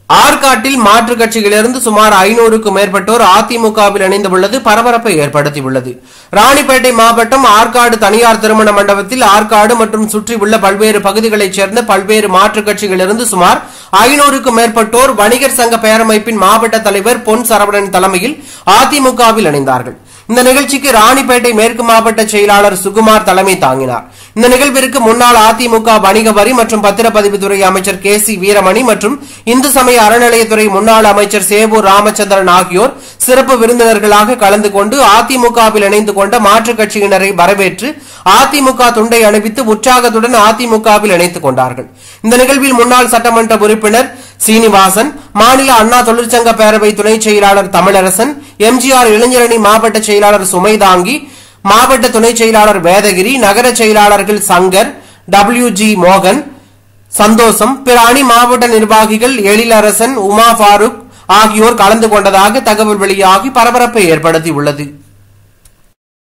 ஆற்காட்டில் மாற்றுக் கட்சிகளிலிருந்து சுமார் 500க்கும் மேற்பட்டோர் அதிமுகவில் இணைந்துள்ளது பரபரப்பை ஏற்படுத்தியுள்ளது. ராணிப்பேட்டை மாவட்டம் ஆற்காடு தனியார் திருமண மண்டபத்தில் ஆற்காடு மற்றும் சுற்றியுள்ள பல்வேறு பகுதிகளைச் சேர்ந்த பல்வேறு மாற்றுக் கட்சிகளிலிருந்து சுமார் 500க்கும் மேற்பட்டோர் வணிகர் சங்க பேரமைப்பின் மாவட்ட தலைவர் பொன் சரவணன் தலைமையில் அதிமுகவில் இணைந்தார்கள். இந்த நிகழ்ச்சிக்கு ராணிப்பேட்டை மேற்கு மாவட்ட செயலாளர் சுகுமார் தலைமை தாங்கினார். இந்த நிகழ்விற்கு முன்னாள் அதிமுக வணிக வரி மற்றும் பத்திரப்பதிவுத்துறை அமைச்சர் KC வீரமணி மற்றும் இந்து சமய அறநிலையத்துறை முன்னாள் அமைச்சர் சேவூர் ராமச்சந்திரன் ஆகியோர் சிறப்பு விருந்தினர்களாக கலந்து கொண்டு அதிமுகவில் இணைந்து கொண்ட மாற்றுக் கட்சியினரை வரவேற்று அதிமுக துண்டை அணிவித்து உற்சாகத்துடன் அதிமுகவில் இணைத்துக் கொண்டார்கள். இந்த நிகழ்வில் முன்னாள் சட்டமன்ற உறுப்பினர் சீனிவாசன், மாநில அண்ணா தொழிற்சங்க பேரவை துணை செயலாளர் தமிழரசன், MGR இளைஞரணி மாவட்ட செயலாளர் சுமைதாங்கி, மாவட்ட துணை செயலாளர் வேதகிரி, நகர செயலாளர்கள் சங்கர், WG மோகன், சந்தோஷம், பிற அணி மாவட்ட நிர்வாகிகள் எழிலரசன், உமா பாருக் ஆகியோர் கலந்து கொண்டதாக தகவல் வெளியாகி பரபரப்பை ஏற்படுத்தியுள்ளது.